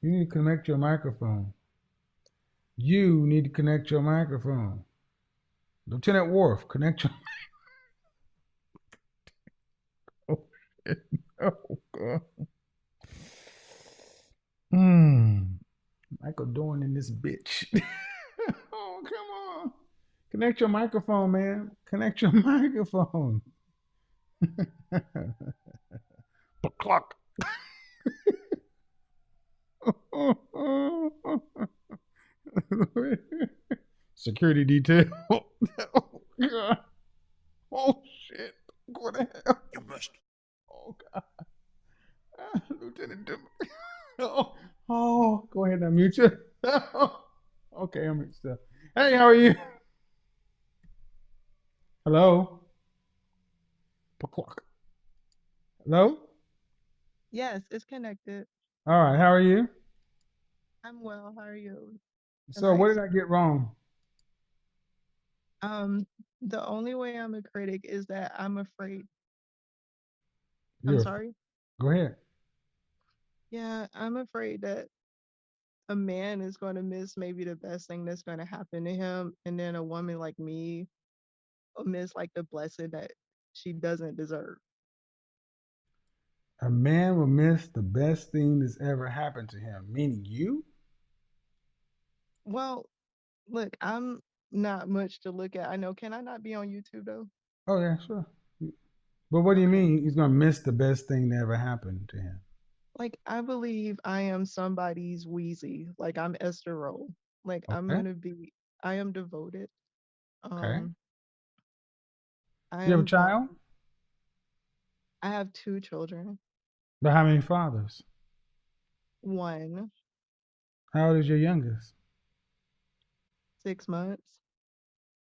You need to connect your microphone. You need to connect your microphone. Lieutenant Worf, connect your. Oh, shit. Oh, God. Michael Dorn in this bitch. Oh, come on. Connect your microphone, man. Connect your microphone. Clock. Security detail. Oh, God. Oh, shit. What the hell? You must. Oh, God. Lieutenant Dim. Oh, oh, go ahead and mute you. Okay, I'm mixed up. Hey, how are you? Hello? Clock. Hello? Yes, it's connected. All right, how are you? I'm well. How are you? So, what did Nice. I get wrong? Um, the only way I'm a critic is that I'm afraid. I'm You're, sorry. go ahead. Yeah, I'm afraid that a man is going to miss maybe the best thing that's going to happen to him, and then a woman like me will miss like the blessing that she doesn't deserve. A man will miss the best thing that's ever happened to him, meaning you? Well, look, I'm not much to look at. I know. Can I not be on YouTube though? Oh, yeah, sure. But what do you Okay. mean he's going to miss the best thing that ever happened to him? Like I believe I am somebody's Wheezy. Like I'm Esther Roll. Like I'm Okay, gonna be. I am devoted. okay. Um, I You have a am going. child? I have two children. But how many fathers? One, How old is your youngest? 6 months.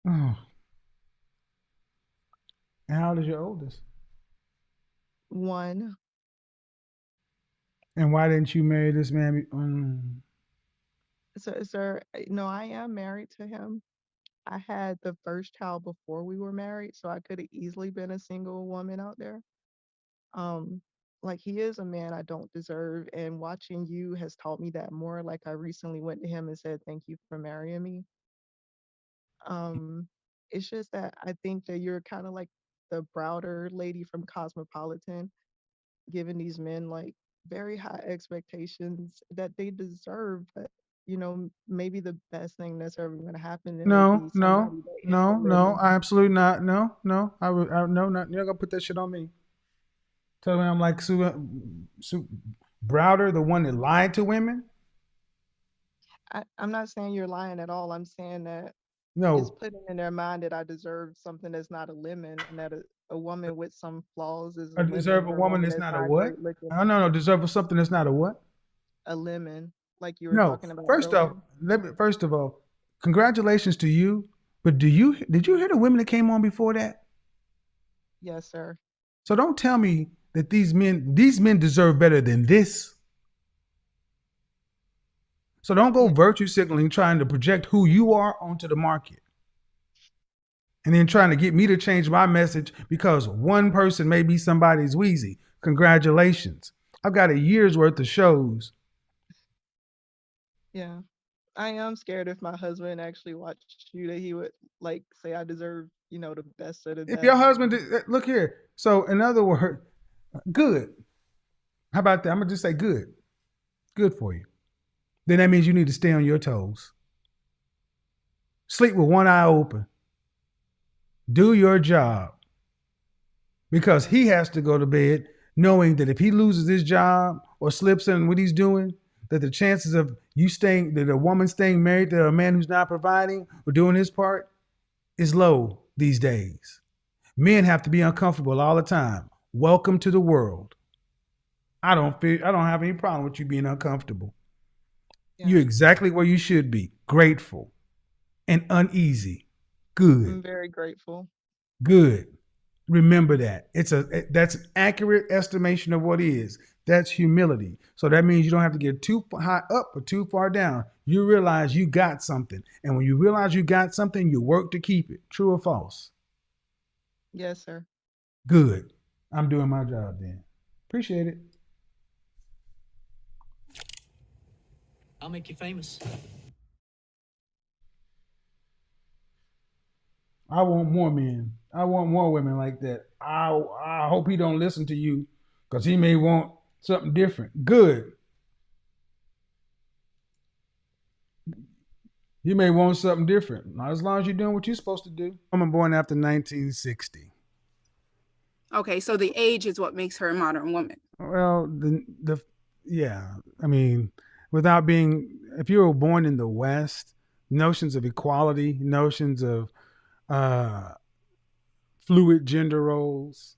Oh, and how old is your oldest? One. And why didn't you marry this man? So, sir, no, I am married to him. I had the first child before we were married, so I could have easily been a single woman out there. Um, like he is a man I don't deserve, and watching you has taught me that more. Like I recently went to him and said, "Thank you for marrying me." Um, it's just that I think that you're kind of like the Browder lady from Cosmopolitan, giving these men like very high expectations that they deserve. But maybe the best thing that's ever going to happen to them would No, be no, somebody that is a no, no. living. I absolutely not. No, no. No, not. You're not gonna put that shit on me. Tell me I'm like Sue Browder, the one that lied to women. I'm not saying you're lying at all. I'm saying that it's No, putting in their mind that I deserve something that's not a lemon, and that a woman with some flaws is a I lemon, deserve a or a woman woman that's that's not a not what? great looking, I no, deserve something that's not a what? a lemon, like you were No. talking about First off, earlier. let me. First of all, congratulations to you. But did you hear the women that came on before that? Yes, sir. So don't tell me that these men deserve better than this. So don't go Yeah. virtue signaling trying to project who you are onto the market. And then trying to get me to change my message because one person may be somebody's wheezy. Congratulations. I've got a year's worth of shows. Yeah. I am scared if my husband actually watched you that he would like say I deserve, the best of the If your best. husband look here. So in other words, good. How about that? I'm gonna just say good. Good for you. Then that means you need to stay on your toes. Sleep with one eye open. Do your job. Because he has to go to bed knowing that if he loses his job or slips in what he's doing, that the chances of that a woman staying married to a man who's not providing or doing his part is low these days. Men have to be uncomfortable all the time. Welcome to the world. I don't have any problem with you being uncomfortable. Yeah. You're exactly where you should be. Grateful and uneasy. Good. I'm very grateful. Good. Remember that. That's an accurate estimation of what is. That's humility. So that means you don't have to get too high up or too far down. You realize you got something. And when you realize you got something, you work to keep it. True or false? Yes, sir. Good. I'm doing my job then. Appreciate it. I'll make you famous. I want more men. I want more women like that. I hope he don't listen to you because he may want something different. Good. You may want something different. Not as long as you're doing what you're supposed to do. I'm born after 1960. Okay, so the age is what makes her a modern woman. Well, the yeah. I mean, without being, if you were born in the West, notions of equality, notions of uh, fluid gender roles.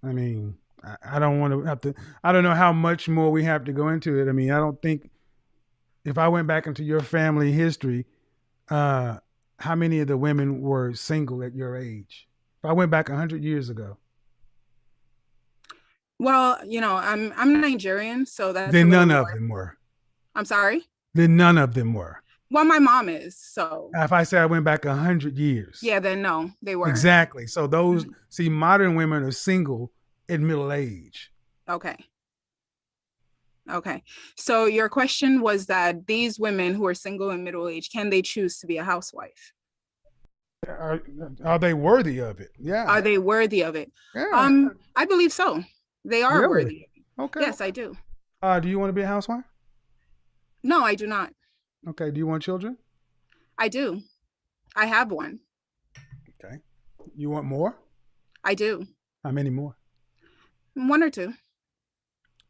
I mean, I don't want to have to. I don't know how much more we have to go into it. I mean, I don't think if I went back into your family history, uh, how many of the women were single at your age? If I went back 100 years ago, Well, I'm Nigerian, so that's a then little none more. of them were. I'm sorry. Then none of them were. Well, my mom is, so If I say I went back 100 years, yeah, then no, they weren't. exactly. So those see, modern women are single in middle age. Okay. Okay. So your question was that these women who are single and middle age, can they choose to be a housewife? Are they worthy of it? Yeah. Are they worthy of it? Yeah. I believe so. They are Really? worthy of it. Okay. Yes, I do. Do you want to be a housewife? No, I do not. Okay. Do you want children? I do. I have one. Okay. You want more? I do. How many more? One or two.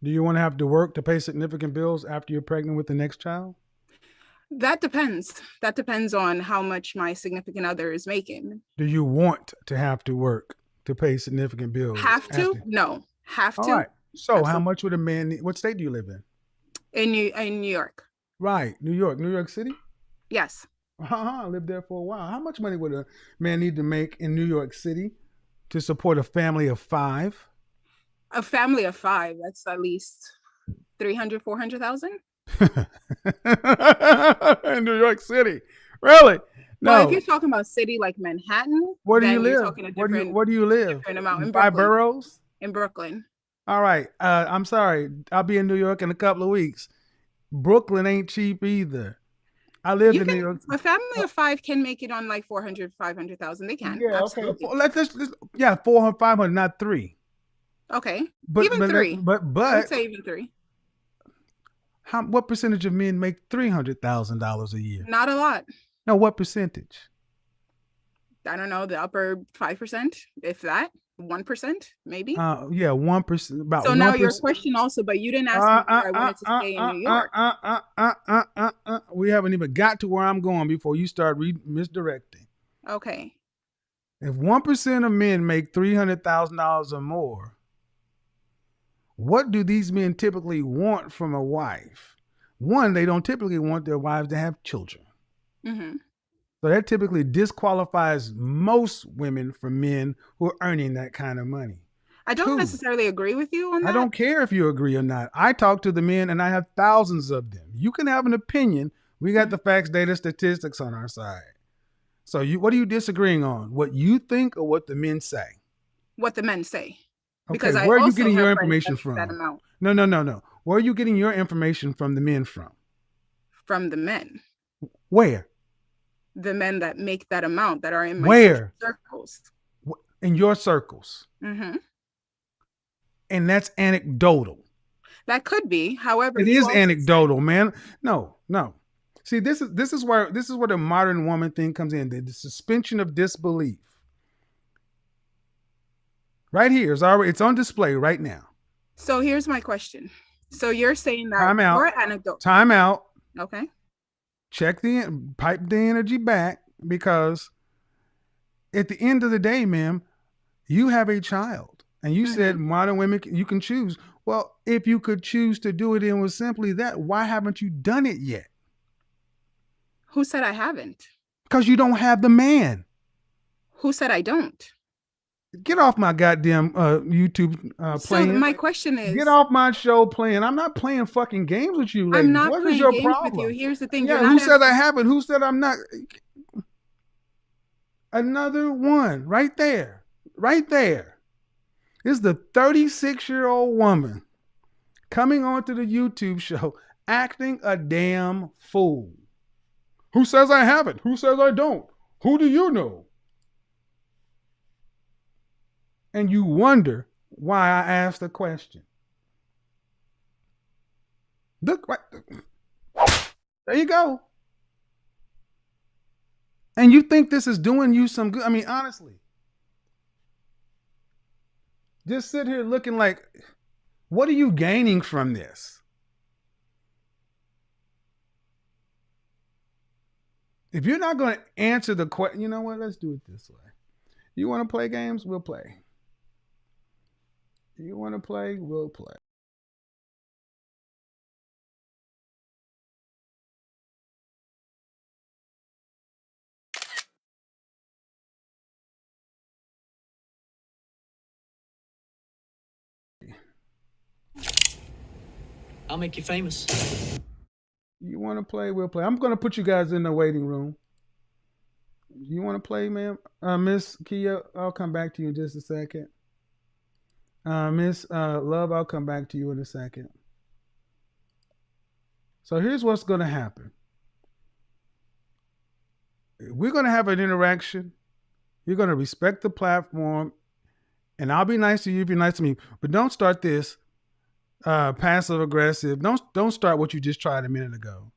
Do you want to have to work to pay significant bills after you're pregnant with the next child? That depends. That depends on how much my significant other is making. Do you want to have to work to pay significant bills? Have to? After? No. Have All to? right. So Absolutely. How much would a man need? What state do you live in? In New York. Right. New York City? Yes. I lived there for a while. How much money would a man need to make in New York City to support a family of 5? A family of 5, that's at least 300, 400,000. In New York City. Really? No. Well, if you're talking about city like Manhattan, where do you live? Where do you live? Different amount. In 5 Brooklyn. boroughs? In Brooklyn. All right. I'm sorry. I'll be in New York in a couple of weeks. Brooklyn ain't cheap either. I lived in New York. A family of 5 can make it on like 400, 500,000. They can. Yeah, absolutely. Okay. Let's 400, 500, not 3. Okay. Even 3. But I would say even 3. What percentage of men make $300,000 a year? Not a lot. No, what percentage? I don't know, the upper 5%, if that. 1%, maybe. 1%. About. So now 1%. Your question also, but you didn't ask me if I wanted to stay in New York. We haven't even got to where I'm going before you start misdirecting. Okay. If 1% of men make $300,000 or more, what do these men typically want from a wife? One, they don't typically want their wives to have children. Mm-hmm. So that typically disqualifies most women from men who are earning that kind of money. I don't necessarily agree with you on that. I don't care if you agree or not. I talk to the men and I have thousands of them. You can have an opinion. We got the facts, data, statistics on our side. So what are you disagreeing on? What you think or what the men say? What the men say. Okay, because where are you getting your information from? No. Where are you getting your information from the men from? From the men. Where? The men that make that amount that are in my circles. In your circles. Mm-hmm. And that's anecdotal. That could be. However, it is anecdotal, man. No. See, this is where the modern woman thing comes in. The suspension of disbelief. Right here, it's on display right now. So here's my question. So you're saying that your anecdote. Time out. Okay. Pipe the energy back, because at the end of the day, ma'am, you have a child. And you said modern women, you can choose. Well, if you could choose to do it and was simply that, why haven't you done it yet? Who said I haven't? Because you don't have the man. Who said I don't? Get off my goddamn YouTube playing. So my question is, get off my show playing. I'm not playing fucking games with you, ladies. I'm not what playing is your games problem? with you. Here's the thing. Yeah, who said I haven't? Who said I'm not? Another one right there. Right there. This is the 36-year-old woman coming onto the YouTube show acting a damn fool. Who says I haven't? Who says I don't? Who do you know? And you wonder why I asked the question. Look, right there you go. And you think this is doing you some good? I mean, honestly, just sit here looking like, what are you gaining from this? If you're not going to answer the question, you know what? Let's do it this way. You want to play games? We'll play. You want to play? We'll play. I'll make you famous. You want to play? We'll play. I'm going to put you guys in the waiting room. You want to play, ma'am? Miss Kia, I'll come back to you in just a second. Miss Love, I'll come back to you in a second. So here's what's going to happen. We're going to have an interaction. You're going to respect the platform, and I'll be nice to you if you're nice to me. But don't start this passive aggressive. Don't start what you just tried a minute ago,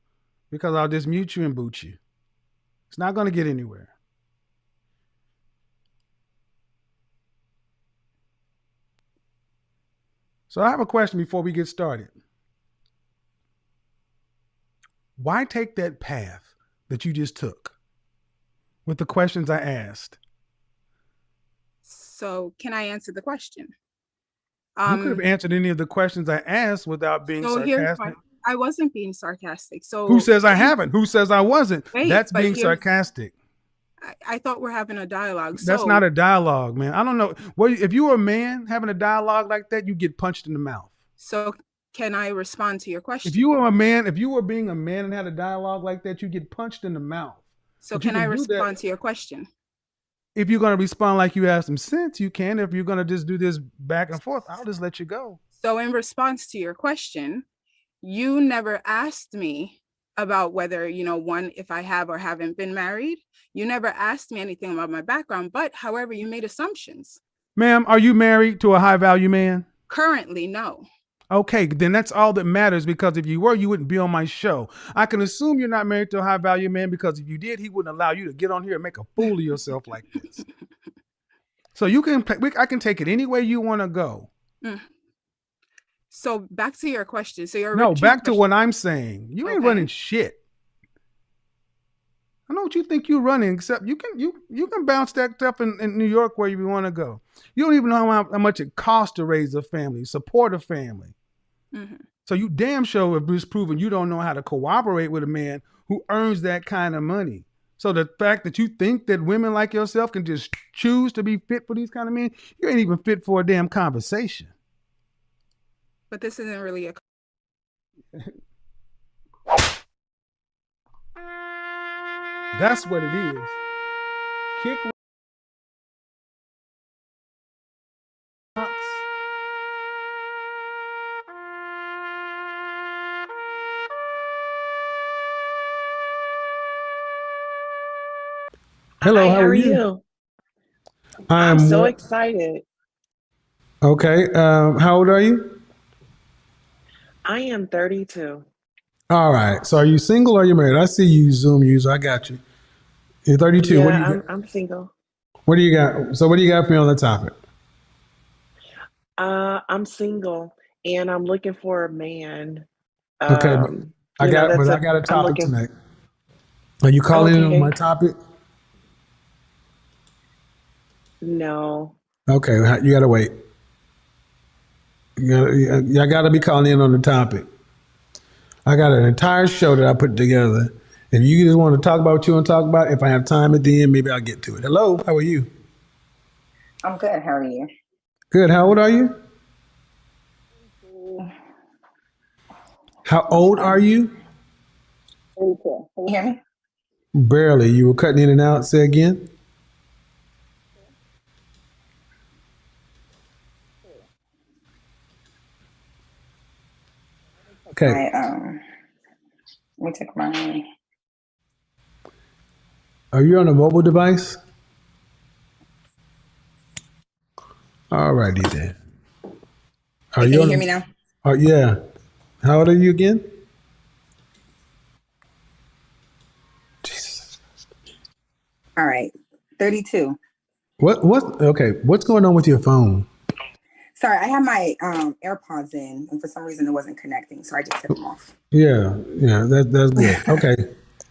because I'll just mute you and boot you. It's not going to get anywhere. So I have a question before we get started. Why take that path that you just took with the questions I asked? So can I answer the question? You could have answered any of the questions I asked without being So here's my, sarcastic. I wasn't being sarcastic. Who So says I haven't? Who says I wasn't? wait, That's but being here's, sarcastic. I thought we're having a dialogue. That's So not a dialogue, man. I don't know. Well, if you were a man having a dialogue like that, you get punched in the mouth. so can I respond to your question? If you were a man, if you were being a man and had a dialogue like that, you get punched in the mouth. So But you can I can do that. respond to your question? If you're going to respond like you have some sense, you can. If you're going to just do this back and forth, I'll just let you go. So in response to your question, you never asked me about whether, one, if I have or haven't been married. You never asked me anything about my background, but however, you made assumptions. Ma'am, are you married to a high value man? Currently, no. Okay, then that's all that matters, because if you were, you wouldn't be on my show. I can assume you're not married to a high value man, because if you did, he wouldn't allow you to get on here and make a fool of yourself like this. So I can take it any way you want to go. Mm. So back to your question. So your No, original back to question, what I'm saying. You ain't okay. running shit. I know what you think you're running, except you can bounce that stuff in New York where you want to go. You don't even know how much it costs to raise a family, support a family. Mm-hmm. So you damn sure have just proven you don't know how to cooperate with a man who earns that kind of money. So the fact that you think that women like yourself can just choose to be fit for these kind of men, you ain't even fit for a damn conversation. But this isn't really a... That's what it is. Kick rocks. Hello, Hi, how how are are you? you? I'm I'm so what? excited. Okay. How old are you? I am 32. All right. So are you single or are you married? I see you Zoom user. I got you. You're 32. What Yeah, do you got? I'm single. What do you got? So what do you got for me on the topic? I'm single and I'm looking for a man. Okay, but That's I a got a I'm topic looking. tonight. Are you calling in on my Okay. topic? No. Okay, you gotta wait. I gotta be calling in on the topic. I got an entire show that I put together. If you just want to talk about what you want to talk about, if I have time at the end, maybe I'll get to it. Hello, how are you? I'm good. How are you? Good. How old are you? How old are Um, you? 32. Can you hear me? Barely. You were cutting in and out. Say again. Okay. My Let me take my. Are you on a mobile device? Alrighty then. Are Hey, you can you on hear me a? now? Oh yeah. How old are you again? Jesus. All right. 32. What? Okay. What's going on with your phone? Sorry, I had my AirPods in, and for some reason it wasn't connecting, so I just took them off. Yeah. Yeah. That's good. Okay.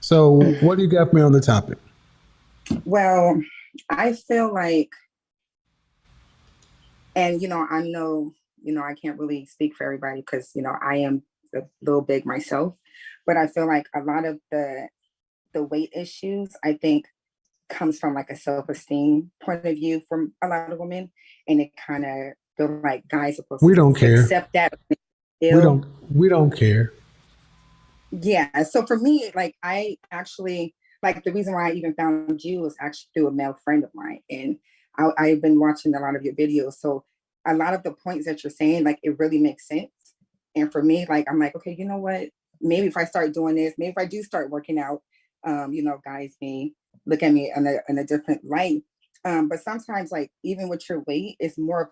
So what do you got for me on the topic? Well, I feel like, and I know, I can't really speak for everybody because I am a little big myself, but I feel like a lot of the weight issues, I think, comes from like a self-esteem point of view from a lot of women, and it kind of feel like guys are supposed We to don't care. accept that We still. don't. We don't care. Yeah. So for me, like I actually like the reason why I even found you was actually through a male friend of mine, and I've been watching a lot of your videos. So a lot of the points that you're saying, like it really makes sense. And for me, like I'm like, okay, you know what? Maybe if I start doing this, maybe if I do start working out, guys may look at me in a different light. But sometimes, like even with your weight, it's more of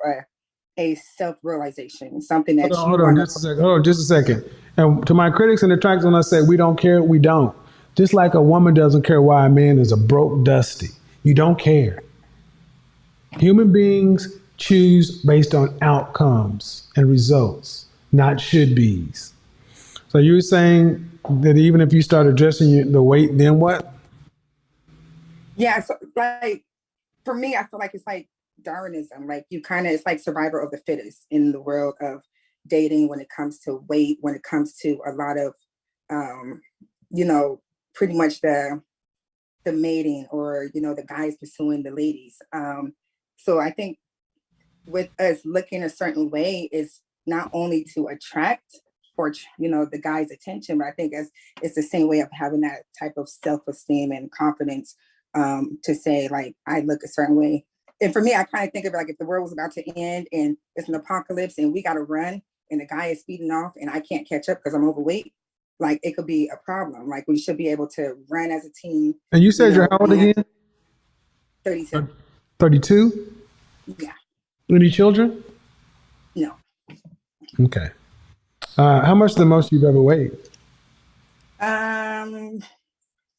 a self realization, something that you Hold on, want to. just a second. Hold on, just a second. And to my critics and detractors, when I say we don't care, we don't. Just like a woman doesn't care why a man is a broke dusty. You don't care. Human beings choose based on outcomes and results, not should be's. So you were saying that even if you start addressing the weight, then what? Yeah, so like for me, I feel like it's like Darwinism. Like you kind of, it's like survivor of the fittest in the world of dating when it comes to weight, when it comes to a lot of, um, you know, pretty much the mating or the guys pursuing the ladies. So I think with us looking a certain way is not only to attract or the guy's attention, but I think it's the same way of having that type of self-esteem and confidence, to say like I look a certain way. And for me, I kind of think of it like if the world was about to end and it's an apocalypse and we got to run and the guy is speeding off and I can't catch up because I'm overweight, like it could be a problem. Like we should be able to run as a team, And you said you're how old and again? 32. 32? Yeah. Any children? No. Okay. How much the most you've ever weighed?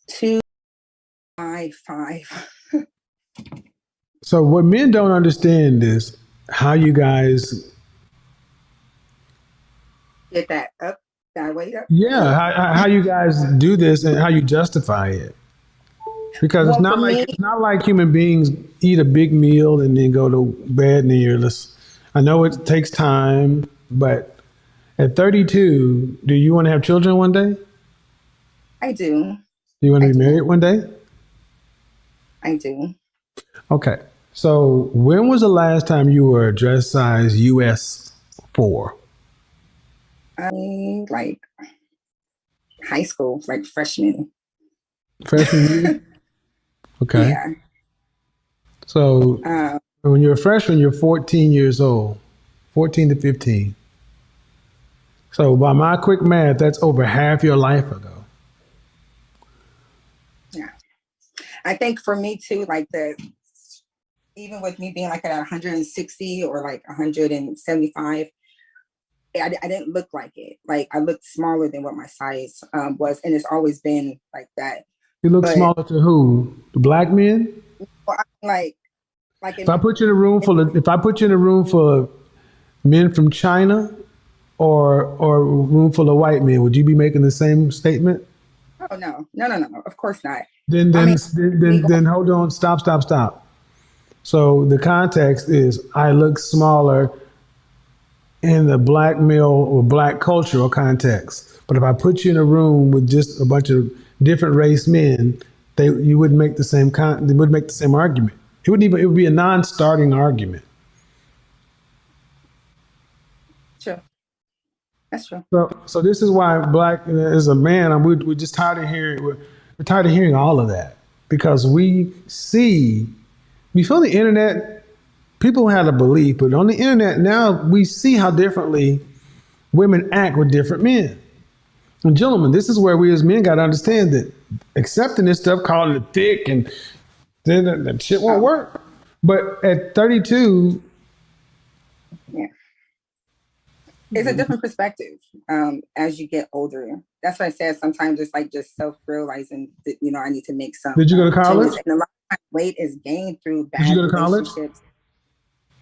255. So what men don't understand is how you guys, Get that up, that way up. yeah, how you guys do this and how you justify it. Because Well, for me, it's not like human beings eat a big meal and then go to bed and then you're less. I know it takes time, but at 32, do you want to have children one day? I do. Do you want to I be do. married one day? I do. Okay. So when was the last time you were a dress size US 4? I mean, like high school, like freshman. Freshman year? Okay. Yeah. So Uh, when you're a freshman, you're 14 years old, 14 to 15. So by my quick math, that's over half your life ago. yeah. I think for me too, like even with me being like at 160 or like 175, I didn't look like it. Like I looked smaller than what my size was, and it's always been like that. You look But smaller to who? The black men? well, like If I put you in a room full of, if I put you in a room full of men from China or a room full of white men, would you be making the same statement? oh no, of course not. Then I then mean, me then going, then hold on, stop. So the context is I look smaller in the black male or black cultural context. But if I put you in a room with just a bunch of different race men, you wouldn't make the same they would make the same argument. It would be a non-starting argument. true, that's true. So this is why black as a man, we're just tired of hearing we're tired of hearing all of that because we feel the internet. People had a belief, but on the internet now we see how differently women act with different men. And gentlemen, this is where we as men got to understand that accepting this stuff, calling it thick, and then that shit won't Oh, work. But at 32, yeah. It's a different perspective as you get older. That's why I said sometimes it's like just self-realizing that, I need to make some did you go to changes. college? And a lot of times weight is gained through Did you bad go to college? relationships.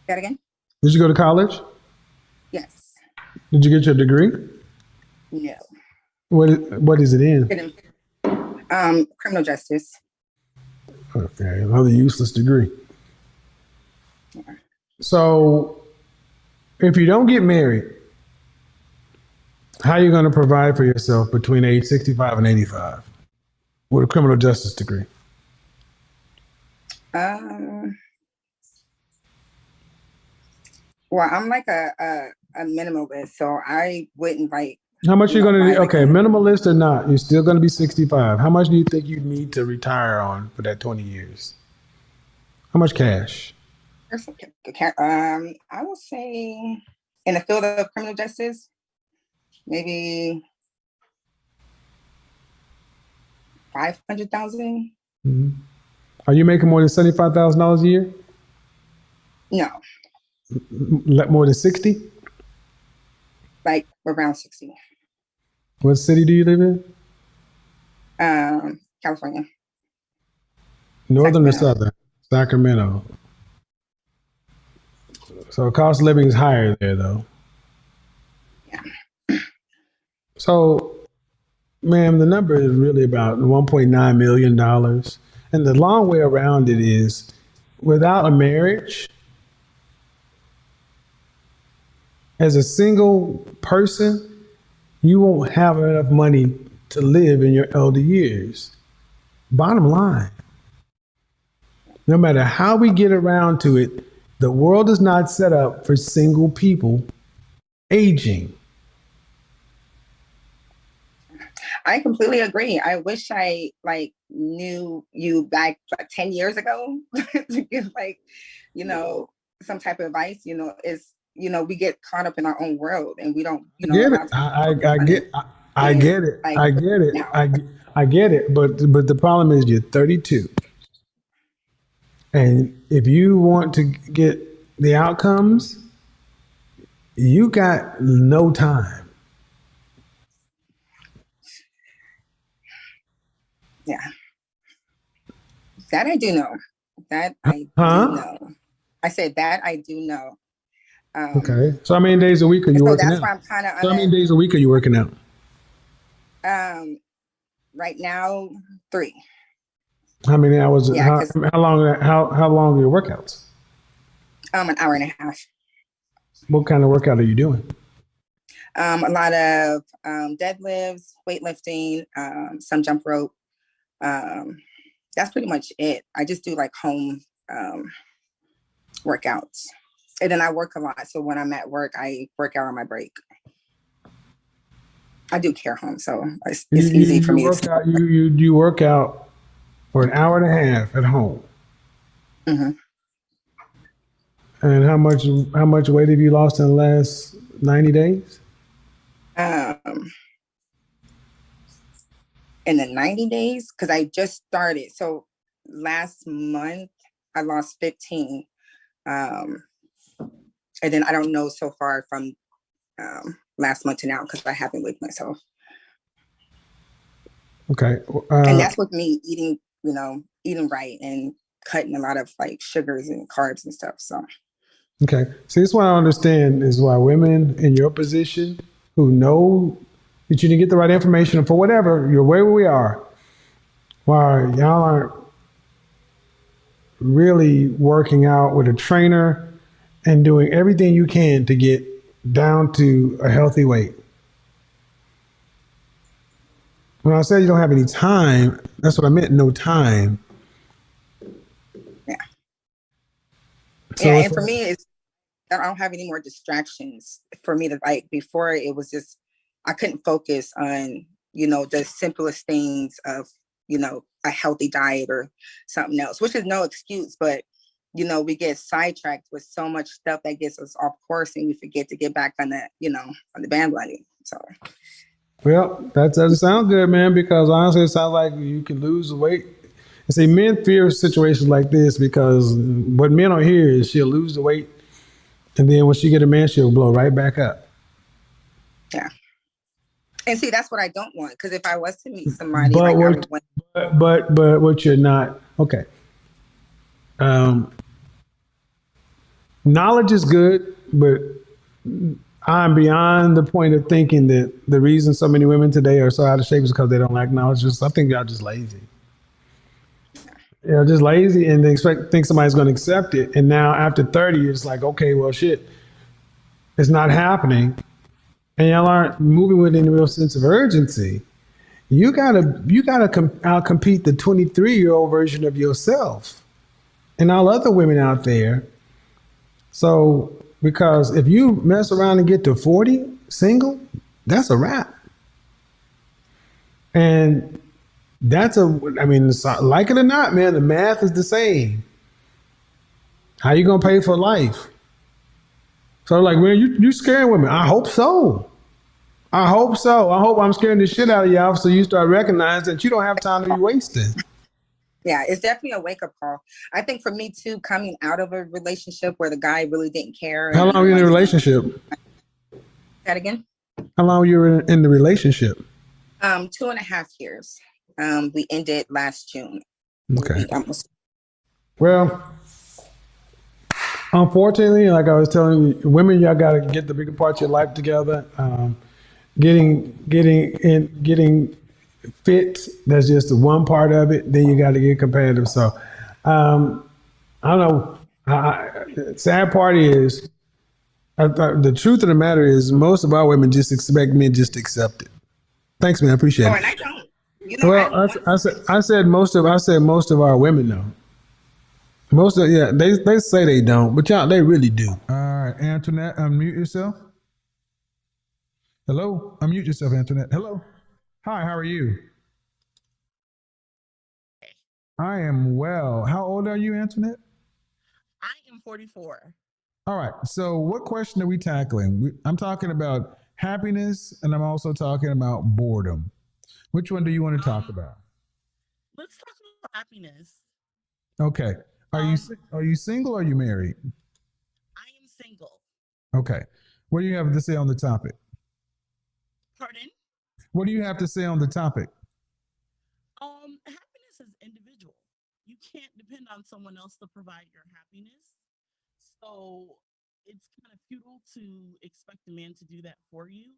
That again? Did you go to college? Yes. Did you get your degree? No. What is it in? Criminal justice. Okay, another useless degree. So, if you don't get married, how are you going to provide for yourself between age 65 and 85 with a criminal justice degree? Well, I'm like a minimalist, so I wouldn't like. How much are you going to buy need? like Okay, minimalist or not, you're still going to be 65. How much do you think you need to retire on for that 20 years? How much cash? I would say in the field of criminal justice, maybe 500,000. Are you making more than $75,000 a year? No, More than 60? like around 60. What city do you live in? California. Northern or Sacramento. southern? Sacramento. So cost of living is higher there, though. Yeah. So, ma'am, the number is really about $1.9 million. And the long way around it is without a marriage, as a single person, you won't have enough money to live in your elder years. Bottom line, no matter how we get around to it, the world is not set up for single people aging. I completely agree. I wish I knew you back 10 years ago to give some type of advice. It's we get caught up in our own world and we don't, I get a it. lot of times focus on it. I And get it. like I get it. now. I get it. But the problem is you're 32. And if you want to get the outcomes, you got no time. Yeah. That I do know. That I do Huh? know. I said that I do know. Okay. So how many days a week are you So working that's out? why I'm kind of So on how many it. days a week are you working out? Right now, 3. How many hours? Yeah, because How long are your workouts? an hour and a half. What kind of workout are you doing? A lot of deadlifts, weightlifting, some jump rope. That's pretty much it. I just do like home workouts. And then I work a lot. So when I'm at work, I work out on my break. I do care home, so it's easy for me to. You work out for an hour and a half at home. Mm-hmm. And how much weight have you lost in the last 90 days? In the 90 days, because I just started. So last month I lost 15. And then I don't know so far from last month to now because I haven't weighed myself. Okay. And that's with me eating right and cutting a lot of like sugars and carbs and stuff. So. Okay. See, this is what I understand is why women in your position who know that you didn't get the right information for whatever, you're where we are, why y'all aren't really working out with a trainer and doing everything you can to get down to a healthy weight. When I said you don't have any time, that's what I meant, no time. Yeah. So yeah, and for me, it's that I don't have any more distractions. For me, before it was just, I couldn't focus on, the simplest things of, a healthy diet or something else, which is no excuse, but, we get sidetracked with so much stuff that gets us off course and we forget to get back on the, on the bandwagon. So. Well, that doesn't sound good, man, because honestly, it sounds like you can lose the weight. And see, men fear situations like this because what men don't hear is she'll lose the weight, and then when she get a man, she'll blow right back up. Yeah. And see, that's what I don't want. Because if I was to meet somebody, But like I what, would want. but what you're not okay. Um, Knowledge is good, but I'm beyond the point of thinking that the reason so many women today are so out of shape is because they don't like knowledge. Just I think y'all just lazy. Just lazy, and they think somebody's going to accept it. And now after 30, it's like, okay, well, shit, it's not happening, and y'all aren't moving with any real sense of urgency. You gotta out compete the 23-year-old version of yourself and all other women out there. So because if you mess around and get to 40 single, that's a wrap. And that's I mean, like it or not, man, the math is the same. How you gonna pay for life? So like, man, you scaring women. I hope so. I hope so. I hope I'm scaring the shit out of y'all so you start recognizing that you don't have time to be wasting. Yeah, it's definitely a wake up call. I think for me too, coming out of a relationship where the guy really didn't care How and long were you in a wanted to be relationship? that again. How long were you in the relationship? 2.5 years. We ended last June. Okay. We almost. Well, unfortunately, like I was telling you, women, y'all got to get the bigger parts of your life together. Getting fit. That's just one part of it. Then you got to get competitive. So, I don't know. Sad part is, the truth of the matter is, most of our women just expect men just to accept it. Thanks, man. I appreciate Oh, it. and I don't. I Well, want to. I said most of our women know. Most of yeah, they say they don't, but y'all they really do. All right, Antoinette, unmute yourself. Hello, unmute yourself, Antoinette. Hello. Hi, how are you? I am well. How old are you, Antoinette? I am 44. All right. So, what question are we tackling? I'm talking about happiness, and I'm also talking about boredom. Which one do you want to talk about? Let's talk about happiness. Okay. Are you Um, are you single or are you married? I am single. Okay. What do you have to say on the topic? Pardon? What do you have to say on the topic? Happiness is individual. You can't depend on someone else to provide your happiness. So it's kind of futile to expect a man to do that for you.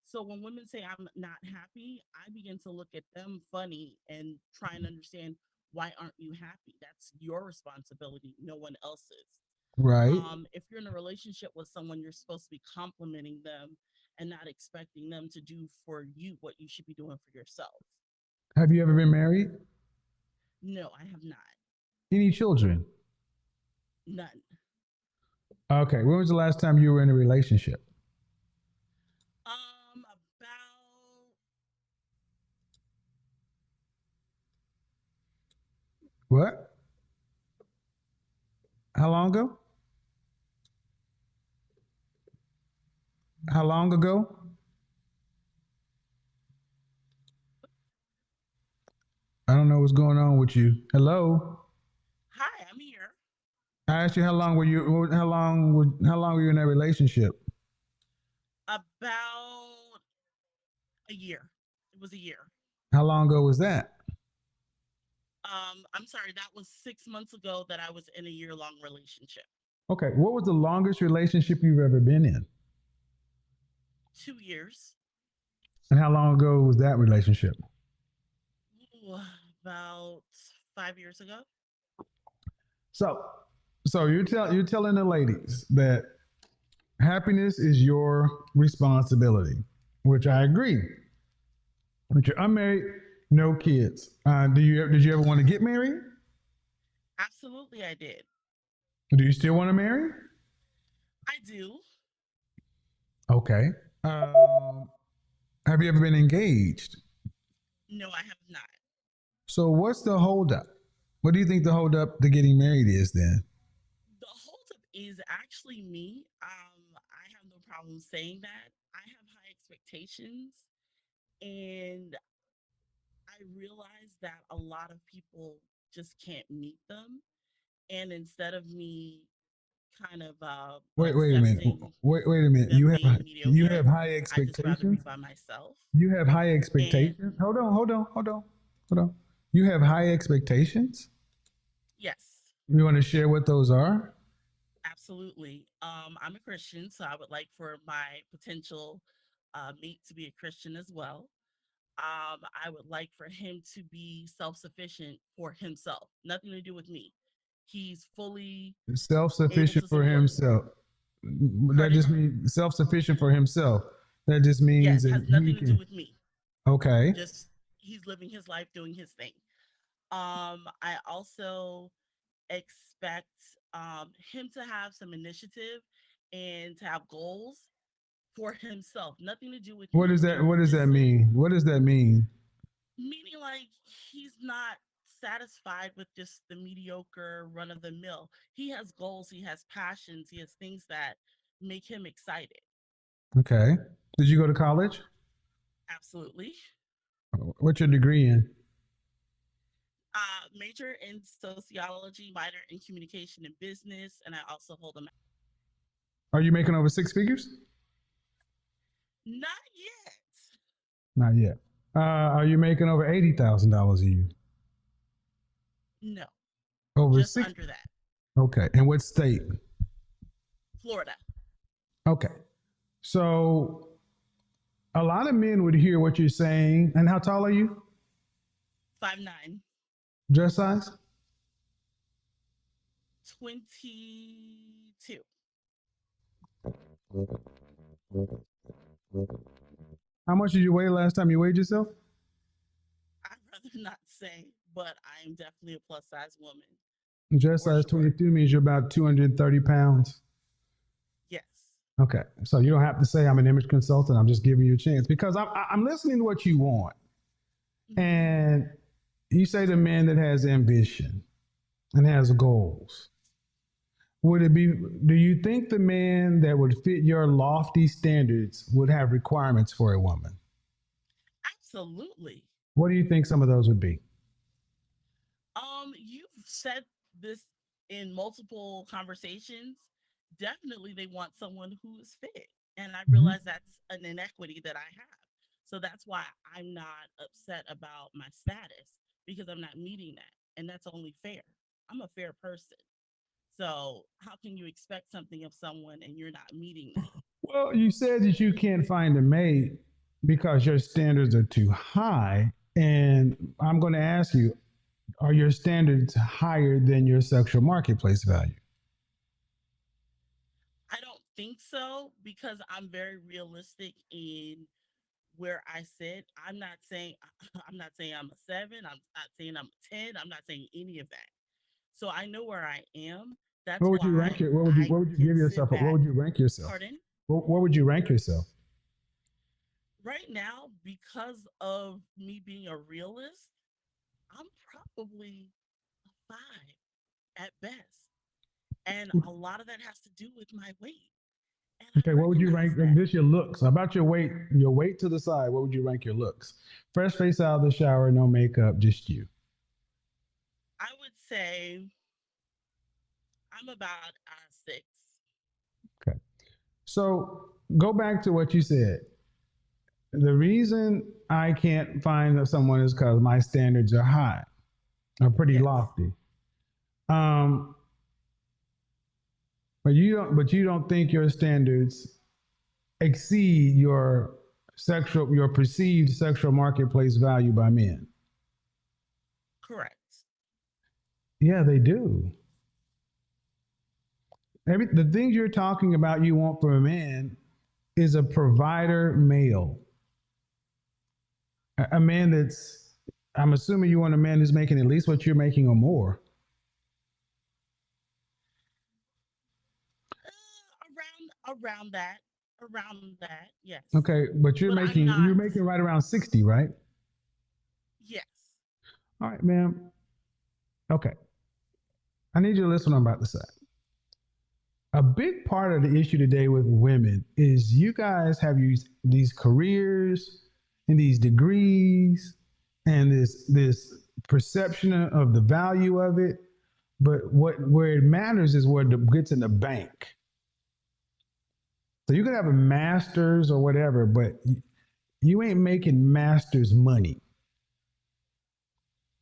So when women say I'm not happy, I begin to look at them funny and try and understand, why aren't you happy? That's your responsibility, no one else's. Right. If you're in a relationship with someone, you're supposed to be complimenting them and not expecting them to do for you what you should be doing for yourself. Have you ever been married? No, I have not. Any children? None. Okay. When was the last time you were in a relationship? About What? How long ago? How long ago? I don't know what's going on with you. Hello. hi, I'm here. I asked you how long were you in that relationship? About a year. It was a year. How long ago was that? I'm sorry, that was 6 months ago that I was in a year-long relationship. Okay. What was the longest relationship you've ever been in? 2 years. And how long ago was that relationship? Ooh, about 5 years ago. So, you're telling the ladies that happiness is your responsibility, which I agree. But you're unmarried, no kids. Did you ever want to get married? Absolutely, I did. Do you still want to marry? I do. Okay. Um, have you ever been engaged? No, I have not. So what's the holdup? What do you think the holdup to getting married is then? The holdup is actually me. I have no problem saying that. I have high expectations, And I realized that a lot of people just can't meet them. And instead of me kind of Wait a minute. accepting Wait a minute. them being You mediocre, have high I just rather be expectations. by myself. You have high And expectations. Hold on. You have high expectations. yes, You want to share what those are? absolutely. I'm a Christian, so I would like for my potential mate to be a Christian as well. I would like for him to be self sufficient for himself, nothing to do with me. He's fully able Self-sufficient to for support. himself. That Pardon? just means self-sufficient for himself. That just means Yes, that has he nothing to do can. with me. Okay. Just he's living his life, doing his thing. I also expect him to have some initiative and to have goals for himself, nothing to do with What me. does that? What does that Just mean? What does that mean? meaning like he's not satisfied with just the mediocre run of the mill. He has goals, he has passions, he has things that make him excited. Okay. Did you go to college? Absolutely. What's your degree in? Major in sociology, minor in communication and business, and I also hold a Are you making over six figures? not yet. Not yet. Are you making over $80,000 a year? No, Over just six. under that. Okay. And what state? Florida. Okay. So a lot of men would hear what you're saying. And how tall are you? 5'9", Dress size? 22. How much did you weigh last time you weighed yourself? I'd rather not say, but I am definitely a plus size woman Dress for size sure. 22 means you're about 230 pounds. Yes. Okay. So you don't have to say I'm an image consultant. I'm just giving you a chance because I'm listening to what you want. Mhm. And you say the man that has ambition and has goals. Would it be, do you think the man that would fit your lofty standards would have requirements for a woman? Absolutely. What do you think some of those would be? You've said this in multiple conversations. Definitely, they want someone who is fit, and I Mhm. realize that's an inequity that I have. So that's why I'm not upset about my status because I'm not meeting that, and that's only fair. I'm a fair person. So how can you expect something of someone and you're not meeting that? Well, you said that you can't find a mate because your standards are too high. And I'm going to ask you, are your standards higher than your sexual marketplace value? I don't think so because I'm very realistic in where I sit. I'm not saying I'm not saying I'm a 7, I'm not saying I'm a 10, I'm not saying any of that. So I know where I am. That's What would you rank why it? I What would you can give sit yourself? What back. would you rank yourself? Pardon? What would you rank yourself? Right now, because of me being a realist, I'm probably a 5 at best. And a lot of that has to do with my weight. And I Okay, what would you recognize rank? that. This your looks. How about your weight to the side? What would you rank your looks? Fresh face out of the shower, no makeup, just you. I would say I'm about a 6. Okay. So go back to what you said. The reason I can't find someone is because my standards are high, are pretty Yes, lofty. Um, but you don't think your standards exceed your perceived sexual marketplace value by men. correct. Yeah, they do. The things you're talking about you want from a man is a provider male. A man that's, I'm assuming you want a man who's making at least what you're making or more. Around that, around that, yes. Okay, but But I'm you're not. making right around 60, right? Yes, All right, ma'am. Okay. I need you to listen to what I'm about to say. A big part of the issue today with women is you guys have used these careers, and these degrees and this perception of the value of it. But where it matters is where it gets in the bank. So you could have a master's or whatever, but you ain't making master's money.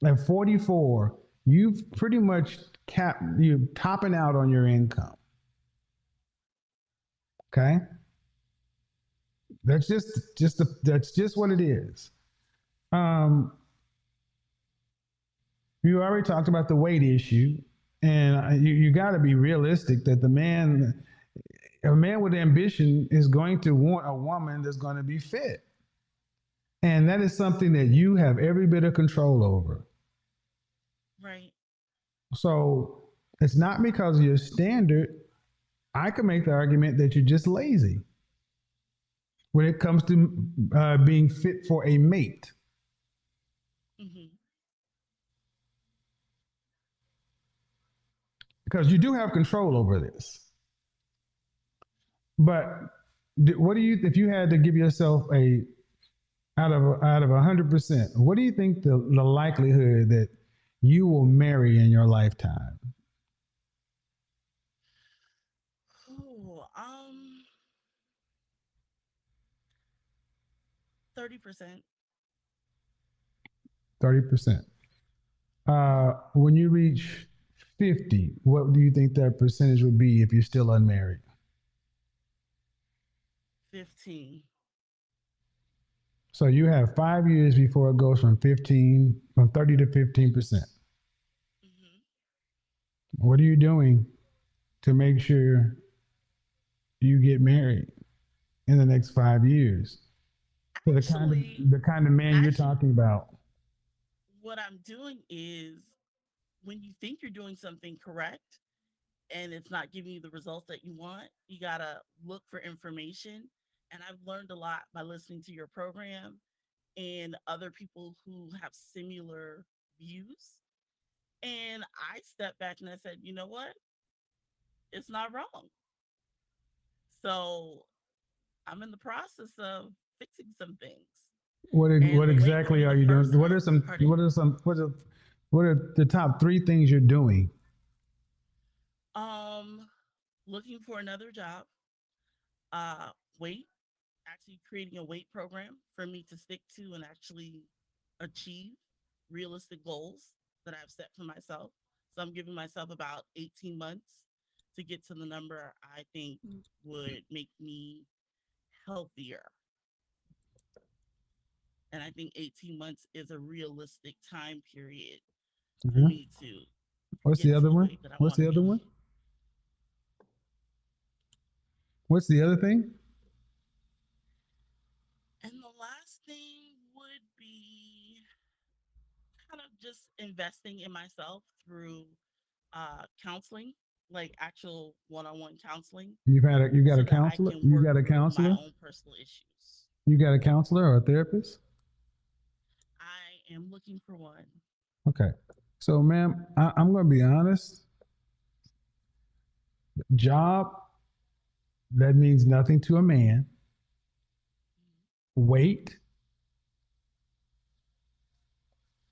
At 44, you've pretty much you're topping out on your income. Okay, that's just what it is. Um, you already talked about the weight issue, and you got to be realistic that a man with ambition is going to want a woman that's going to be fit, and that is something that you have every bit of control over. Right. So it's not because of your standard. I could make the argument that you're just lazy when it comes to being fit for a mate. Mm-hmm. Because you do have control over this. But what do you, if you had to give yourself out of 100%, what do you think the likelihood that you will marry in your lifetime? Oh, 30%. 30%. When you reach 50, what do you think that percentage would be if you're still unmarried? 15. So you have 5 years before it goes from 30 to 15%. Mm-hmm. What are you doing to make sure you get married in the next 5 years? For the kind of man you're Actually, talking about. what I'm doing is when you think you're doing something correct and it's not giving you the results that you want, you got to look for information. And I've learned a lot by listening to your program and other people who have similar views. And I stepped back and I said, you know what? It's not wrong. So I'm in the process of fixing some things. And What the weight will exactly be are the you doing? first one. Pardon? What are the top three things you're doing? Um, Looking for another job, uh, weight, actually creating a weight program for me to stick to and actually achieve realistic goals that I've set for myself. So I'm giving myself about 18 months to get to the number I think would make me healthier. And I think 18 months is a realistic time period for Mhm. me to What's the get to other the one? weight that I What's want to the other be. one? What's the other thing? And the last thing would be kind of just investing in myself through counseling, like actual one-on-one counseling, You got a so that I counselor? can You work got a through my counselor? own personal issues. You got a counselor or a therapist? I am looking for one. Okay. So, ma'am, I'm going to be honest. Job, that means nothing to a man. Weight,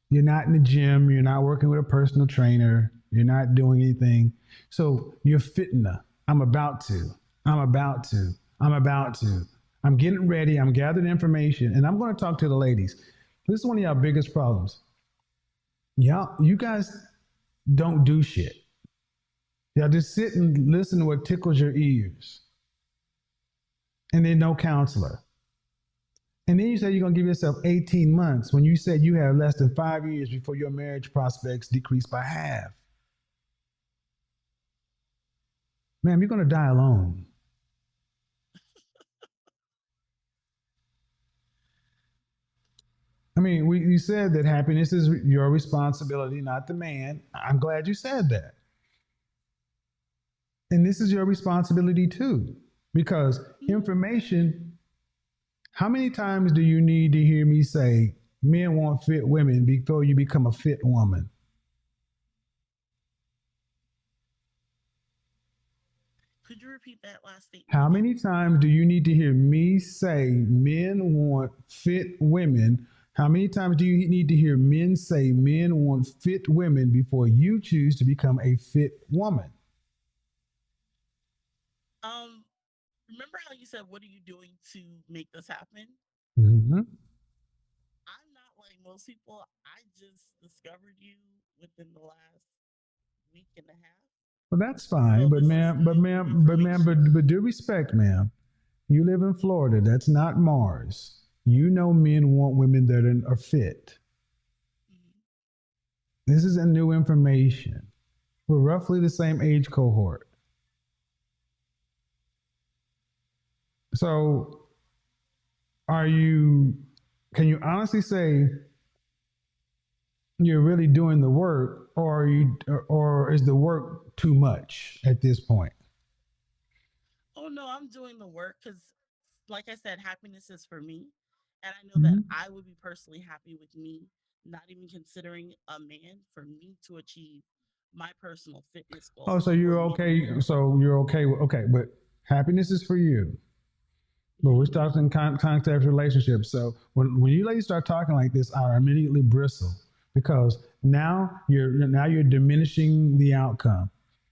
you're not in the gym. You're not working with a personal trainer. You're not doing anything. So you're fitting up. I'm about to. I'm about to. I'm about to. I'm getting ready. I'm gathering information. And I'm going to talk to the ladies. This is one of y'all biggest problems. You guys don't do shit. Y'all just sit and listen to what tickles your ears. And then no counselor. And then you say you're going to give yourself 18 months when you said you have less than 5 years before your marriage prospects decrease by half. Ma'am, you're going to die alone. I mean, we said that happiness is your responsibility, not the man. I'm glad you said that. And this is your responsibility too, because information, how many times do you need to hear me say men want fit women before you become a fit woman? Could you repeat that last statement How again? many times do you need to hear me say men want fit women? How many times do you need to hear men say men want fit women before you choose to become a fit woman? Um, Remember how you said, "What are you doing to make this happen?" Mm-hmm. I'm not like most people. I just discovered you within the last week and a half. Well, that's So fine, but this is ma'am, but new ma'am, but ma'am, information. but due respect, ma'am, you live in Florida. That's not Mars. You know men want women that are fit. Mhm. This is a new information. We're roughly the same age cohort. So are you, can you honestly say you're really doing the work, or are you, or is the work too much at this point? Oh no, I'm doing the work because, like I said, happiness is for me, and I know that Mhm. I would be personally happy with me, not even considering a man, for me to achieve my personal fitness Oh, goals so for you're me to be okay. happy. So you're okay. Okay, but happiness is for you. But we're Hmm. talking context relationships. So when you ladies start talking like this, I immediately bristle because now you're diminishing the outcome.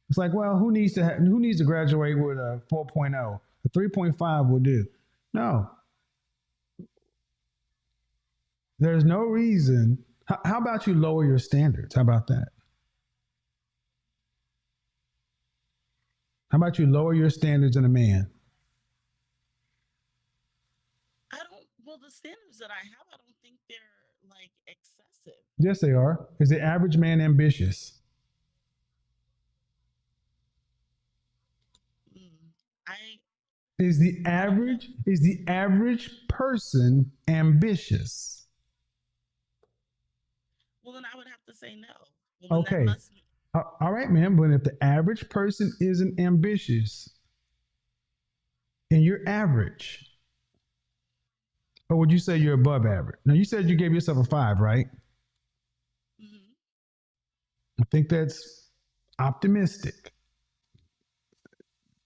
It's like, well, who needs to graduate with a 4.0? A 3.5 will do. No, there's no reason. How about you lower your standards? How about that? How about you lower your standards in a man? I don't. Well, the standards that I have, I don't think they're like excessive. Yes, they are. Is the average man ambitious? Mm, I I don't know. Is the average person ambitious? Well, then I would have to say no. Well, then that Okay. must mean. All right, man. But if the average person isn't ambitious and you're average, or would you say you're above average? Now, you said you gave yourself a five, right? Hmm. I think that's optimistic.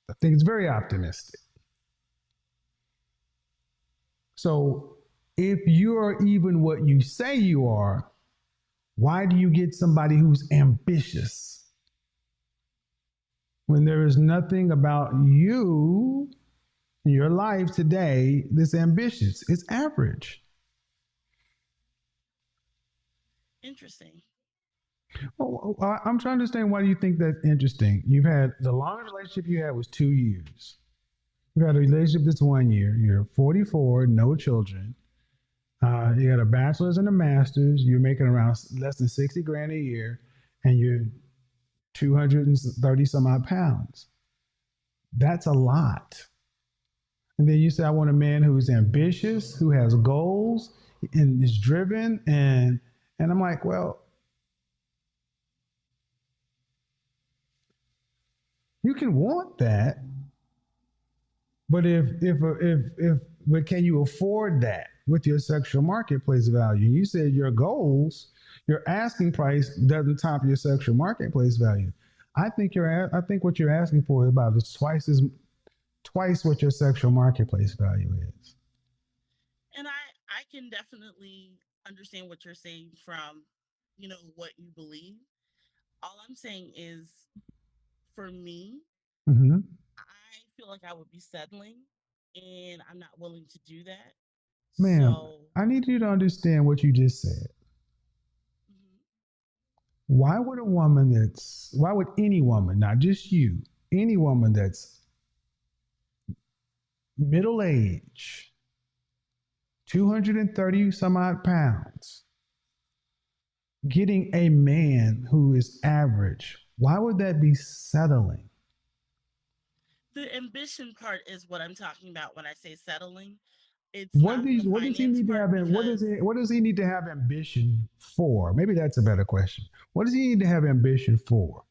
I think it's very optimistic. So, if you're even what you say you are, why do you get somebody who's ambitious when there is nothing about you in your life today that's ambitious? It's average. Interesting. I'm trying to understand, why do you think that's interesting? You've had the longest relationship you had was 2 years. You've had a relationship that's 1 year. You're 44, no children. You got a bachelor's and a master's. You're making around less than 60 grand a year, and you're 230 some odd pounds. That's a lot. And then you say, I want a man who's ambitious, who has goals, and is driven. And I'm like, well, you can want that, but but can you afford that with your sexual marketplace value? You said your goals, your asking price doesn't top your sexual marketplace value. I think what you're asking for is about twice what your sexual marketplace value is. And I can definitely understand what you're saying from, what you believe. All I'm saying is, for me, Mm-hmm. I feel like I would be settling, and I'm not willing to do that. Ma'am, So, I need you to understand what you just said. mhm. Why would any woman, not just you, any woman that's middle age, 230 some odd pounds, getting a man who is average, why would that be settling? The ambition part is what I'm talking about when I say settling. It's What not the does he finance need to part have? because, What does he need to have ambition for? Maybe that's a better question. What does he need to have ambition for?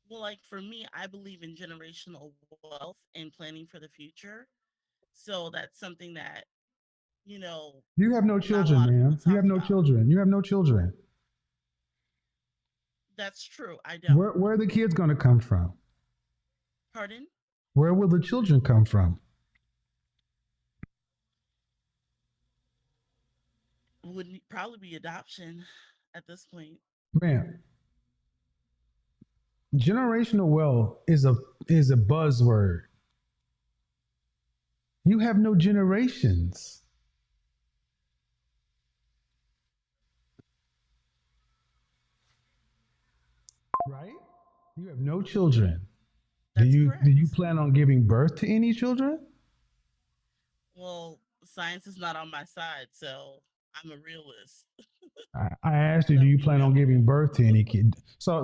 well, like for me, I believe in generational wealth and planning for the future. So that's something that, you know, You have no not a children, lot of people ma'am. You talk have no about. children. You have no children. That's true. I don't. Where are the kids going to come from? Pardon? Where will the children come from? Would probably be adoption at this point. Man, generational wealth is a buzzword. You have no generations, right? You have no children. Do That's you correct. plan on giving birth to any children? Well, science is not on my side, so I'm a realist. I asked you, do Let you me plan on know. giving birth to any kid? So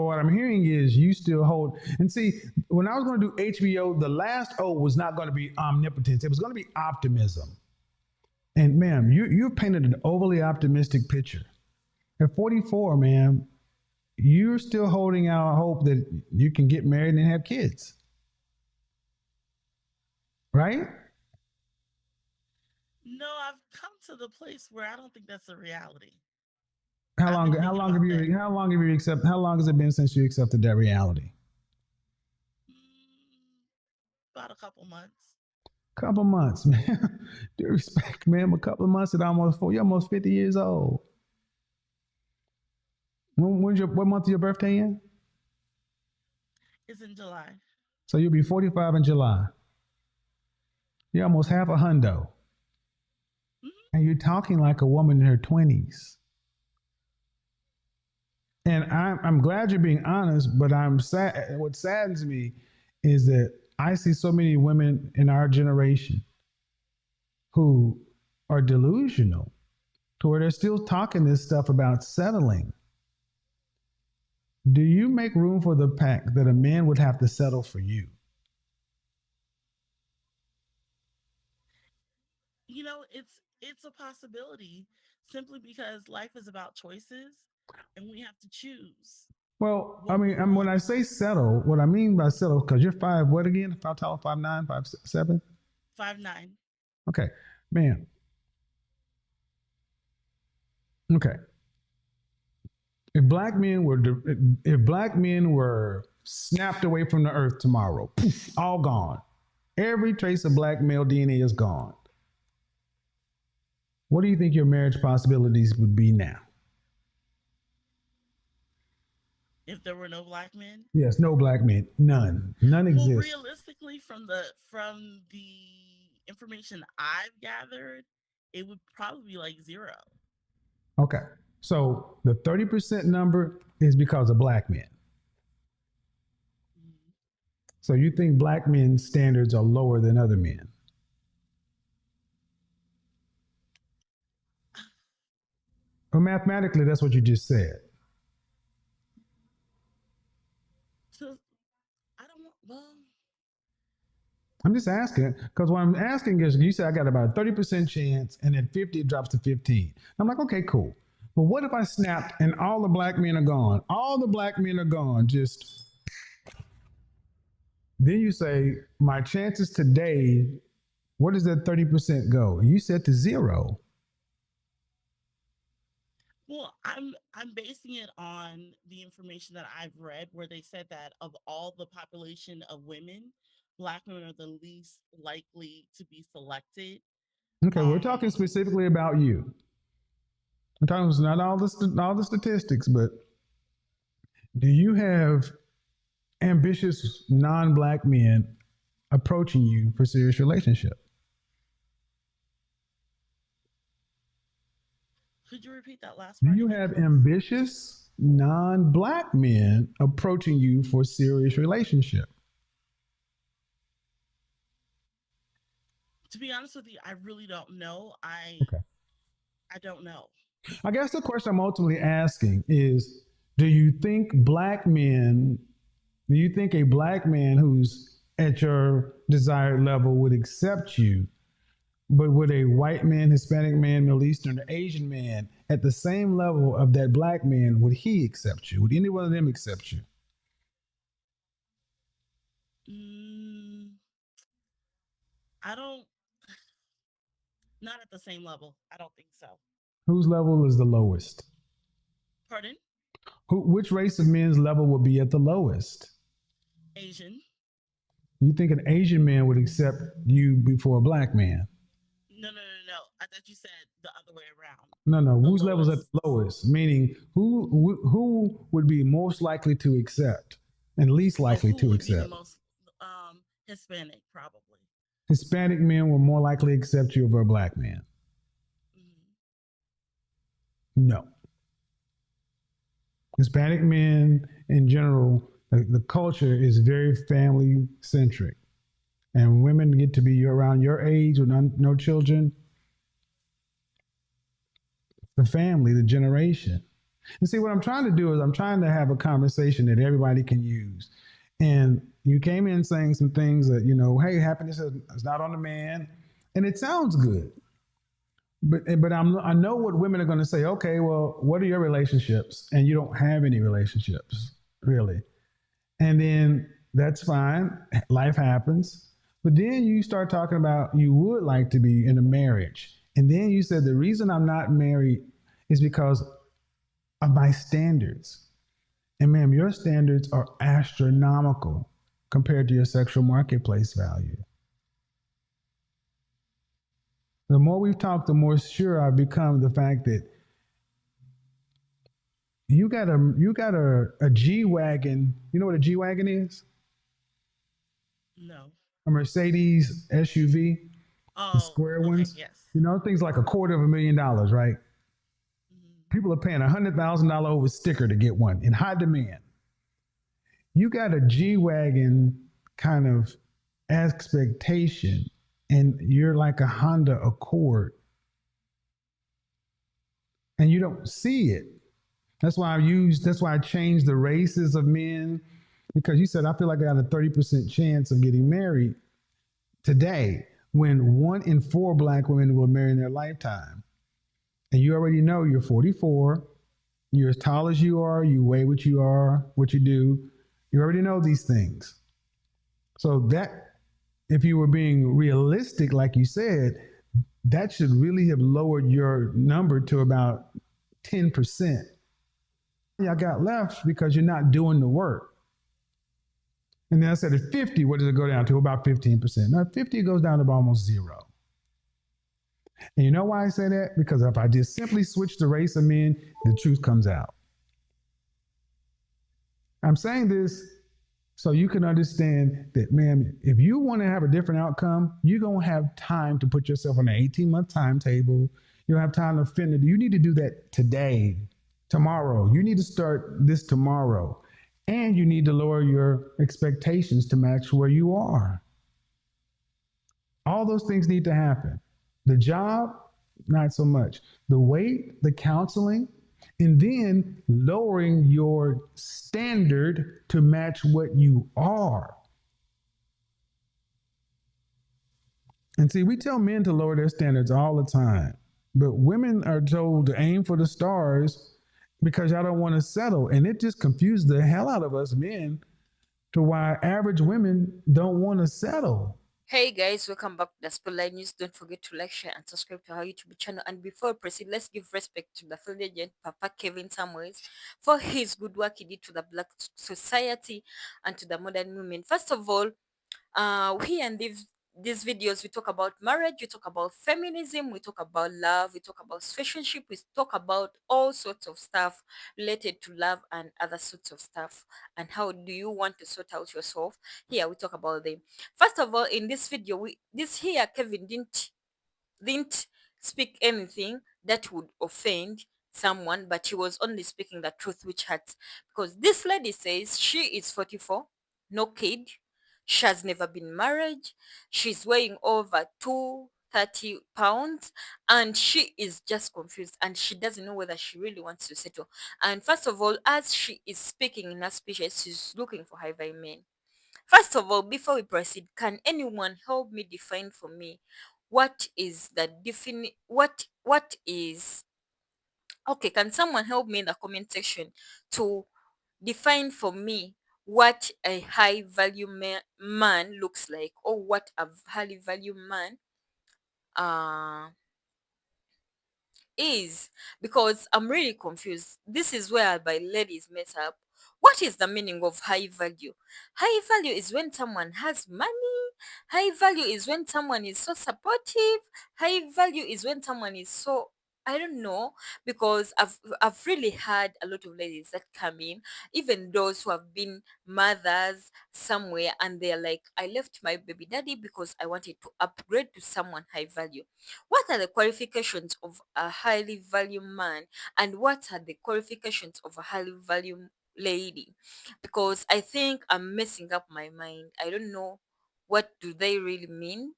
what I'm hearing is you still hold. And see, when I was going to do HBO, the last O was not going to be omnipotence. It was going to be optimism. And ma'am, you've painted an overly optimistic picture. At 44, ma'am, you're still holding out hope that you can get married and have kids, right? No, I've come to the place where I don't think that's a reality. How I've long? been How thinking long have about that. you? How long have you accept? How long has it been since you accepted that reality? Mm, about a couple months. Couple months, man. Due respect, man. A couple of months at almost four. You're almost 50 years old. What month is your birthday in? It's in July. So you'll be 45 in July. You're almost half a hundo, Hmm. and you're talking like a woman in her 20s. And I'm glad you're being honest, but I'm sad. What saddens me is that I see so many women in our generation who are delusional to where they're still talking this stuff about settling. Do you make room for the fact that a man would have to settle for you? It's a possibility simply because life is about choices and we have to choose Well, I what we mean, when want. I say settle, what I mean by settle, because you're five, what again? Five tall, 5'9", 5'7"? 5'9". Okay, man. Okay. If black men were snapped away from the earth tomorrow, poof, all gone. Every trace of black male DNA is gone. What do you think your marriage possibilities would be now? If there were no black men, Yes, no black men, none, none well, exist. realistically, from the information I've gathered, it would probably be like zero. Okay, so the 30% number is because of black men. Mhm. So you think black men's standards are lower than other men? Well, mathematically, that's what you just said. So I don't want. Well, I'm just asking because what I'm asking is you said I got about a 30% chance and then 50 it drops to 15. I'm like, okay, cool. But what if I snapped and all the black men are gone? All the black men are gone. Just then you say, my chances today, where does that 30% go? And you said to zero. well, I'm basing it on the information that I've read, where they said that of all the population of women, black women are the least likely to be selected. Okay, we're talking Um, specifically about you. I'm talking not all the statistics, but do you have ambitious non-black men approaching you for serious relationship? could you repeat that last Do part you again, have please? ambitious non-black men approaching you for serious relationship? To be honest with you, I really don't know. Okay. I don't know. I guess the question I'm ultimately asking is, do you think black men, do you think a black man who's at your desired level would accept you, but would a white man, Hispanic man, Middle Eastern, or Asian man at the same level of that black man, would he accept you? Would any one of them accept you? Mm, I don't. Not at the same level. I don't think so. Whose level is the lowest? Pardon? Which race of men's level would be at the lowest? Asian. You think an Asian man would accept you before a black man? No, no, no, no. I thought you said the other way around. No, no. The Whose level's at lowest. the lowest? Meaning, who would be most likely to accept and least Oh, likely who to would be the accept? most Hispanic, probably. Hispanic men will more likely accept you over a black man. Hmm. No. Hispanic men in general, the culture is very family centric. And women get to be around your age with no children, the family, the generation. And see, what I'm trying to do is I'm trying to have a conversation that everybody can use. And you came in saying some things that, hey, happiness is not on the man. And it sounds good. But I know what women are going to say. Okay, well, what are your relationships? And you don't have any relationships, really. And then that's fine. Life happens. But then you start talking about you would like to be in a marriage. And then you said the reason I'm not married is because of my standards. And ma'am, your standards are astronomical compared to your sexual marketplace value. The more we've talked, the more sure I've become the fact that you got a G wagon. You know what a G wagon is? No. A Mercedes SUV, the Oh, square okay. ones. Yes. Things like $250,000, right? Hmm. People are paying $100,000 over sticker to get one in high demand. You got a G wagon kind of expectation, and you're like a Honda Accord, and you don't see it. That's why I changed the races of men, because you said I feel like I got a 30% chance of getting married today when 1 in 4 black women will marry in their lifetime. And you already know you're 44, you're as tall as you are, you weigh what you are, what you do. You already know these things. So that, if you were being realistic, like you said, that should really have lowered your number to about 10%. Y'all got left because you're not doing the work. And then I said at 50, what does it go down to? About 15%. Now, at 50, it goes down to almost zero. And you know why I say that? Because if I just simply switch the race of men, the truth comes out. I'm saying this so you can understand that, man, if you want to have a different outcome, you're going to have time to put yourself on an 18-month timetable. You don't have time to finish. You need to do that today, tomorrow. You need to start this tomorrow. And you need to lower your expectations to match where you are. All those things need to happen. The job, not so much. The weight, the counseling, and then lowering your standard to match what you are. And see, we tell men to lower their standards all the time, but women are told to aim for the stars because y'all don't want to settle. And it just confuses the hell out of us men to why average women don't want to settle. Hey guys, welcome back to the Spotlight News. Don't forget to like, share, and subscribe to our YouTube channel. And before we proceed, let's give respect to the field agent, Papa Kevin Samuels, for his good work he did to the Black society and to the modern women. First of all, here and these videos we talk about marriage, we talk about feminism, we talk about love, we talk about relationship, we talk about all sorts of stuff related to love and other sorts of stuff, and how do you want to sort out yourself. Here we talk about them. First of all, in this video, this here Kevin didn't speak anything that would offend someone, but he was only speaking the truth which hurts. Because this lady says she is 44, no kid, she has never been married, she's weighing over 230 pounds, and she is just confused and she doesn't know whether she really wants to settle. And first of all, as she is speaking in her speech, she's looking for high value men. First of all, before we proceed, can anyone help me define for me what is the what is okay, can someone help me in the comment section to define for me what a high value man looks like, or what a highly value man uh is, because I'm really confused. This is where by ladies mess up. What is the meaning of high value? High value is when someone has money. High value is when someone is so supportive. High value is when someone is so, I don't know, because I've really had a lot of ladies that come in, even those who have been mothers somewhere, and they're like, I left my baby daddy because I wanted to upgrade to someone high value. What are the qualifications of a highly value man, and what are the qualifications of a highly value lady? Because I think I'm messing up my mind. I don't know what do they really mean,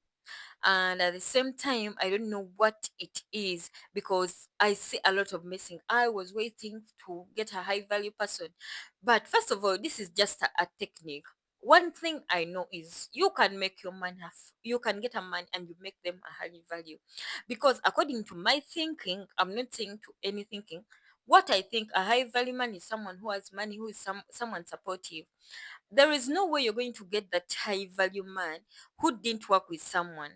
and at the same time I don't know what it is, because I see a lot of missing. I was waiting to get a high value person, but first of all, this is just a technique. One thing I know is you can make your man have, you can get a man and you make them a high value, because according to my thinking, I'm not saying to any thinking, what I think a high value man is someone who has money, who is someone supportive. There is no way you're going to get that high value man who didn't work with someone.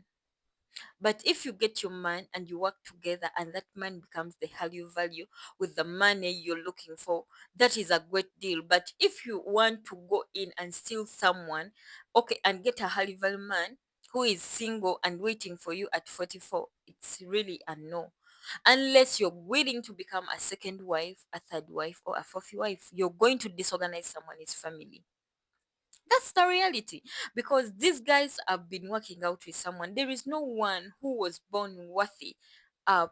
But if you get your man and you work together and that man becomes the value value with the money you're looking for, that is a great deal. But if you want to go in and steal someone, okay, and get a value value man who is single and waiting for you at 44, it's really a no. Unless you're willing to become a second wife, a third wife, or a fourth wife, you're going to disorganize someone's family. That's the reality, because these guys have been working out with someone. There is no one who was born worthy, uh,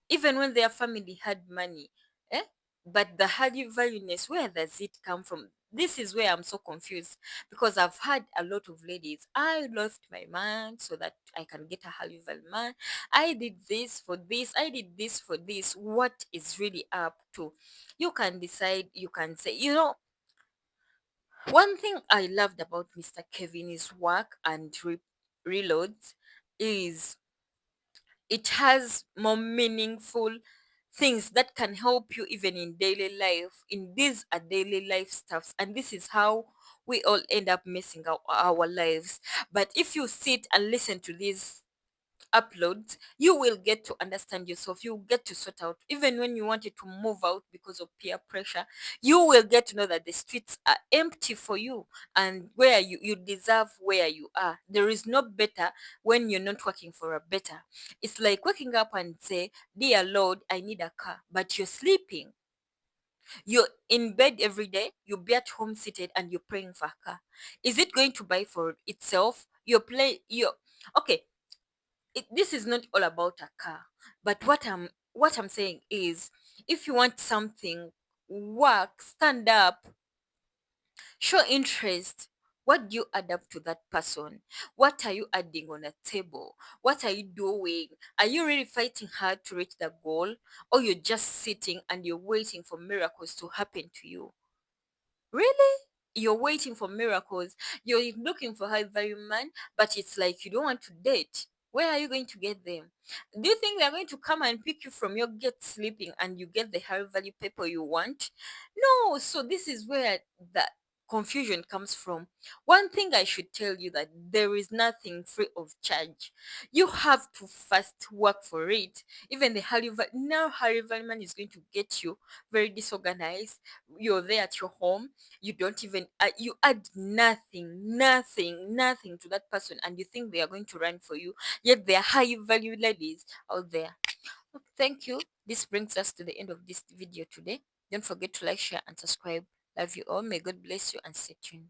even when their family had money. Eh? But the value valueness, where does it come from? This is where I'm so confused, because I've had a lot of ladies. I left my man so that I can get a value value man. I did this for this. I did this for this. What is really up to? You can decide. You can say, one thing I loved about Mr. Kevin's work and reloads is it has more meaningful things that can help you even in daily life. In these are daily life stuffs, and this is how we all end up messing up our lives. But if you sit and listen to these uploads, you will get to understand yourself. You get to sort out, even when you wanted to move out because of peer pressure, you will get to know that the streets are empty for you, and where you deserve where you are. There is no better when you're not working for a better. It's like waking up and say, dear Lord, I need a car, but you're sleeping. You're in bed every day, you'll be at home seated and you're praying for a car. Is it going to buy for itself? You're okay. This is not all about a car, but what I'm saying is, if you want something, work, stand up, show interest. What do you add up to that person? What are you adding on a table? What are you doing? Are you really fighting hard to reach the goal, or you're just sitting and you're waiting for miracles to happen to you? Really? You're waiting for miracles. You're looking for high value man, but it's like you don't want to date. Where are you going to get them? Do you think they're going to come and pick you from your get sleeping and you get the high value people you want? No. So this is where the confusion comes from. One thing I should tell you, that there is nothing free of charge. You have to first work for it. Even the Harry man is going to get you very disorganized. You're there at your home, you don't even you add nothing to that person, and you think they are going to run for you, yet they are high value ladies out there. Thank you. This brings us to the end of this video today. Don't forget to like, share, and subscribe. Love you all. May God bless you, and stay tuned.